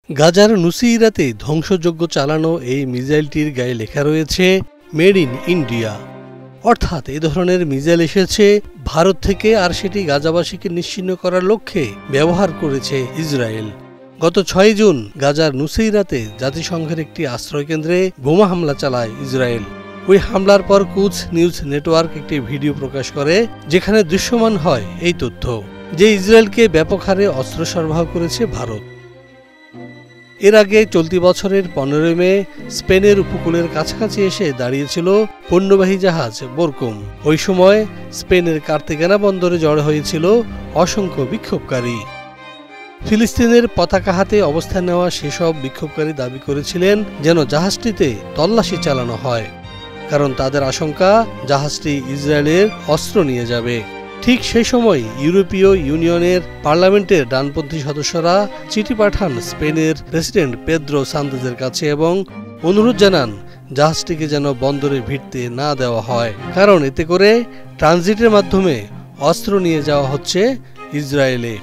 গাজার নুসিরাতে ধ্বংসযজ্ঞ চালানো এই মিসাইলটির গায়ে লেখা রয়েছে মেড ইন ইন্ডিয়া। অর্থাৎ এ ধরনের মিসাইল এসেছে ভারত থেকে, আর সেটি গাজাবাসীকে নিশ্চিহ্ন করার লক্ষ্যে ব্যবহার করেছে ইসরায়েল। গত ৬ জুন গাজার নুসিরাতে জাতিসংঘের একটি আশ্রয়কেন্দ্রে বোমা হামলা চালায় ইসরায়েল। ওই হামলার পর কুচ নিউজ নেটওয়ার্ক একটি ভিডিও প্রকাশ করে, যেখানে দৃশ্যমান হয় এই তথ্য যে ইসরায়েলকে ব্যাপক হারে অস্ত্র সরবরাহ করেছে ভারত। এর আগে চলতি বছরের ১৫ মে স্পেনের উপকূলের কাছাকাছি এসে দাঁড়িয়েছিল পণ্যবাহী জাহাজ বোরকুম। ওই সময় স্পেনের কার্তেগেনা বন্দরে জড়ো হয়েছিল অসংখ্য বিক্ষোভকারী। ফিলিস্তিনের পতাকা হাতে অবস্থান নেওয়া সেসব বিক্ষোভকারী দাবি করেছিলেন যেন জাহাজটিতে তল্লাশি চালানো হয়, কারণ তাদের আশঙ্কা জাহাজটি ইসরায়েলের অস্ত্র নিয়ে যাবে। ঠিক সেই সময় ইউরোপীয় ইউনিয়নের পার্লামেন্টের ডানপন্থী সদস্যরা চিঠি পাঠান স্পেনের প্রেসিডেন্ট পেদ্রো সান্তেজের কাছে এবং অনুরোধ জানান জাহাজটিকে যেন বন্দরে ভিড়তে না দেওয়া হয়, কারণ এতে করে ট্রানজিটের মাধ্যমে অস্ত্র নিয়ে যাওয়া হচ্ছে ইসরায়েলে।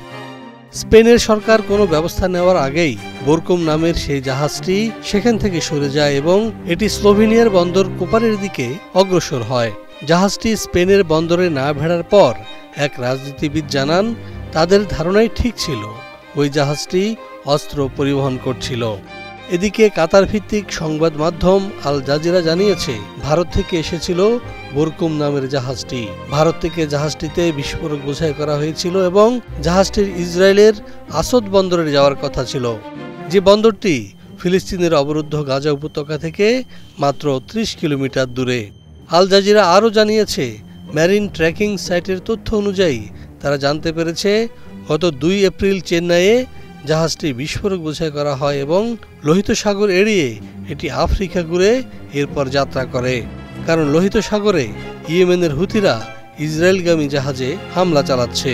স্পেনের সরকার কোনো ব্যবস্থা নেওয়ার আগেই বোরকুম নামের সেই জাহাজটি সেখান থেকে সরে যায় এবং এটি স্লোভেনিয়ার বন্দর কোপারের দিকে অগ্রসর হয়। জাহাজটি স্পেনের বন্দরে না ভেড়ার পর এক রাজনীতিবিদ জানান তাদের ধারণাই ঠিক ছিল, ওই জাহাজটি অস্ত্র পরিবহন করছিল। এদিকে কাতার ভিত্তিক সংবাদ মাধ্যম আল জাজিরা জানিয়েছে ভারত থেকে এসেছিল বোরকুম নামের জাহাজটি। ভারত থেকে জাহাজটিতে বিস্ফোরক বোঝাই করা হয়েছিল এবং জাহাজটির ইসরায়েলের আসাদ বন্দরে যাওয়ার কথা ছিল, যে বন্দরটি ফিলিস্তিনের অবরুদ্ধ গাজা উপত্যকা থেকে মাত্র ৩০ কিলোমিটার দূরে। আল জাজিরা আরও জানিয়েছে মেরিন ট্র্যাকিং সাইটের তথ্য অনুযায়ী তারা জানতে পেরেছে গত ২ এপ্রিল চেন্নাইয়ে জাহাজটি বিস্ফোরক বোঝাই করা হয় এবং লোহিত সাগর এড়িয়ে এটি আফ্রিকা ঘুরে এরপর যাত্রা করে, কারণ লোহিত সাগরে ইয়েমেনের হুতিরা ইসরায়েলগামী জাহাজে হামলা চালাচ্ছে।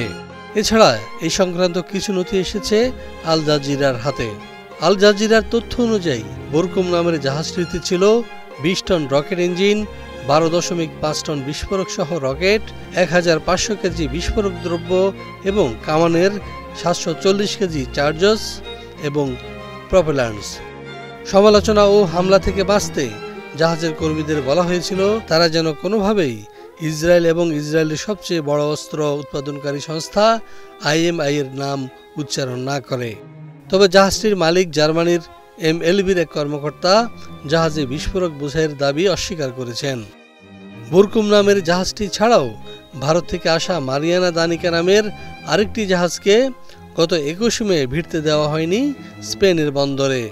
এছাড়া এই সংক্রান্ত কিছু নথি এসেছে আল জাজিরার হাতে। আল জাজিরার তথ্য অনুযায়ী বোরকুম নামের জাহাজটিতে ছিল ২০ টন রকেট ইঞ্জিন, ১২.৫ টন বিস্ফোরক সহ রকেট, ১৫০০ কেজি বিস্ফোরক দ্রব্য এবং কামানের ৭৪০ কেজি চার্জস এবং প্রপেলান্টস। সমালোচনা ও হামলা থেকে বাঁচতে জাহাজের কর্মীদের বলা হয়েছিল তারা যেন কোনোভাবেই ইসরায়েল এবং ইসরায়েলের সবচেয়ে বড় অস্ত্র উৎপাদনকারী সংস্থা IMI এর নাম উচ্চারণ না করে। তবে জাহাজটির মালিক জার্মানির MLBর এক কর্মকর্তা জাহাজে বিস্ফোরক বোঝাইয়ের দাবি অস্বীকার করেছেন। বোরকুম নামের জাহাজটি ছাড়াও ভারত থেকে আসা মারিয়ানা দানিকা নামের আরেকটি জাহাজকে গত ২১ মে ভিড়তে দেওয়া হয়নি স্পেনের বন্দরে।